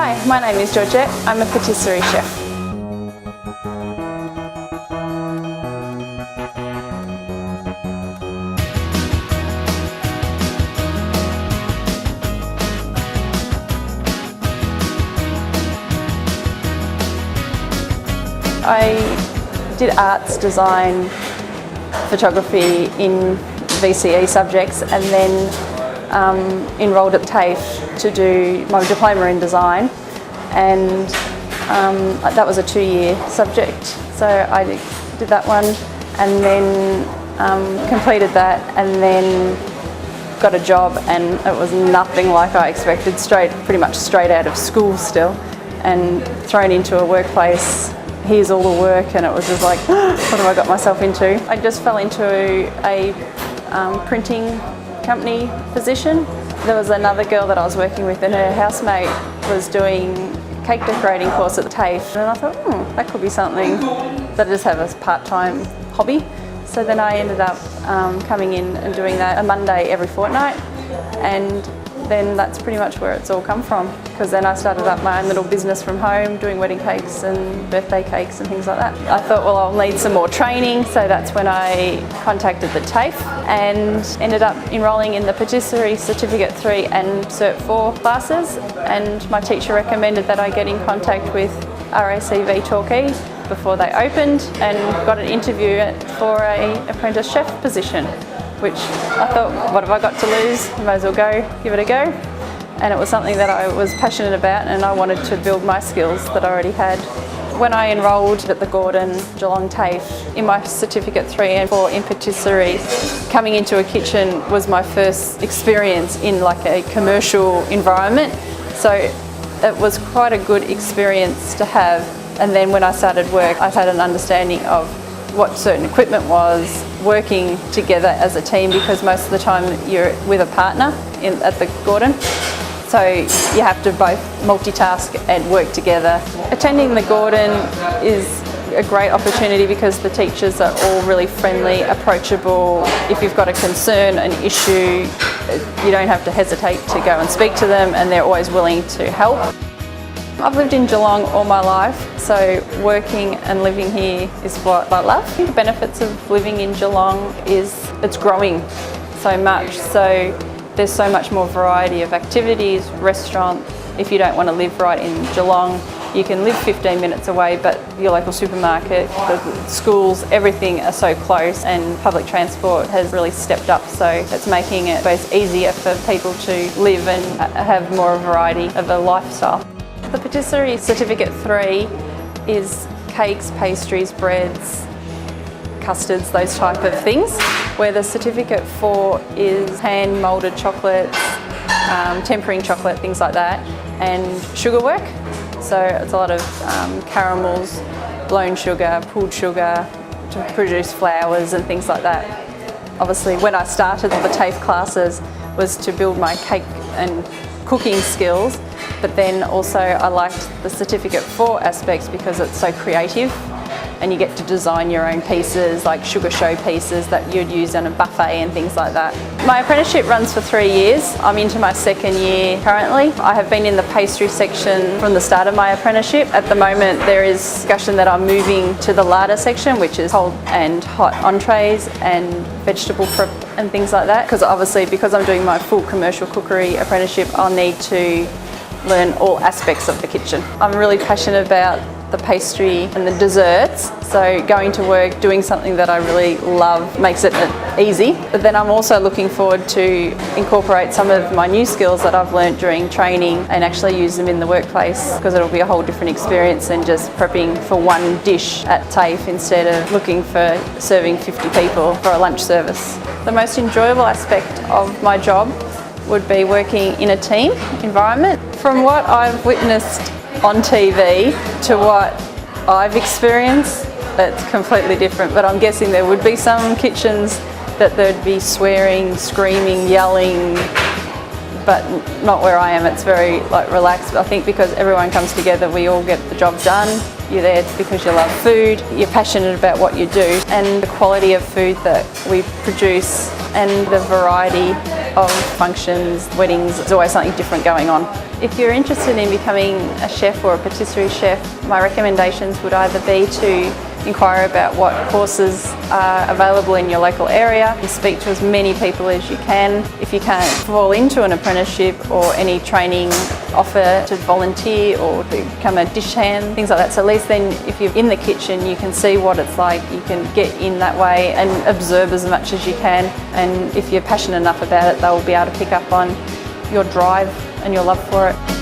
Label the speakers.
Speaker 1: Hi, my name is Georgette. I'm a patisserie chef. I did arts, design, photography in VCE subjects, and then enrolled at TAFE to do my diploma in design, and that was a 2-year subject, so I did that one and then completed that, and then got a job, and it was nothing like I expected, pretty much straight out of school still, and thrown into a workplace. Here's all the work, and it was just like, what have I got myself into? I just fell into a printing company position. There was another girl that I was working with, and her housemate was doing cake decorating course at the TAFE, and I thought, that could be something that I just have as part-time hobby. So then I ended up coming in and doing that a Monday every fortnight, and then that's pretty much where it's all come from, because then I started up my own little business from home, doing wedding cakes and birthday cakes and things like that. I thought, well, I'll need some more training, so that's when I contacted the TAFE and ended up enrolling in the Patisserie Certificate 3 and Cert 4 classes, and my teacher recommended that I get in contact with RACV Torquay before they opened, and got an interview for an apprentice chef position, which I thought, what have I got to lose? I might as well go, give it a go. And it was something that I was passionate about, and I wanted to build my skills that I already had. When I enrolled at the Gordon Geelong TAFE, in my Certificate 3 and 4 in patisserie, coming into a kitchen was my first experience in like a commercial environment. So it was quite a good experience to have. And then when I started work, I had an understanding of what certain equipment was, working together as a team, because most of the time you're with a partner at the Gordon. So you have to both multitask and work together. Attending the Gordon is a great opportunity because the teachers are all really friendly, approachable. If you've got a concern, an issue, you don't have to hesitate to go and speak to them, and they're always willing to help. I've lived in Geelong all my life, so working and living here is what I love. The benefits of living in Geelong is it's growing so much, so there's so much more variety of activities, restaurant. If you don't want to live right in Geelong, you can live 15 minutes away, but your local supermarket, the schools, everything are so close, and public transport has really stepped up, so it's making it both easier for people to live and have more variety of a lifestyle. The Patisserie Certificate 3 is cakes, pastries, breads, custards, those type of things, where the Certificate 4 is hand moulded chocolates, tempering chocolate, things like that, and sugar work. So it's a lot of caramels, blown sugar, pulled sugar to produce flowers and things like that. Obviously, when I started the TAFE classes was to build my cake and cooking skills, but then also I liked the Certificate 4 aspects because it's so creative, and you get to design your own pieces, like sugar show pieces that you'd use in a buffet and things like that. My apprenticeship runs for 3 years. I'm into my 2nd year currently. I have been in the pastry section from the start of my apprenticeship. At the moment there is discussion that I'm moving to the larder section, which is cold and hot entrees and vegetable prep and things like that, because obviously because I'm doing my full commercial cookery apprenticeship, I'll need to learn all aspects of the kitchen. I'm really passionate about the pastry and the desserts, so going to work doing something that I really love makes it easy. But then I'm also looking forward to incorporate some of my new skills that I've learnt during training and actually use them in the workplace, because it'll be a whole different experience than just prepping for one dish at TAFE instead of looking for serving 50 people for a lunch service. The most enjoyable aspect of my job would be working in a team environment. From what I've witnessed on TV to what I've experienced, that's completely different, but I'm guessing there would be some kitchens that there'd be swearing, screaming, yelling, but not where I am. It's very relaxed. I think because everyone comes together, we all get the job done. You're there because you love food, you're passionate about what you do, and the quality of food that we produce and the variety of functions, weddings. There's always something different going on. If you're interested in becoming a chef or a patisserie chef, my recommendations would either be to inquire about what courses are available in your local area and speak to as many people as you can. If you can't fall into an apprenticeship or any training offer to volunteer or to become a dish hand, things like that. So at least then if you're in the kitchen you can see what it's like, you can get in that way and observe as much as you can, and if you're passionate enough about it they'll be able to pick up on your drive and your love for it.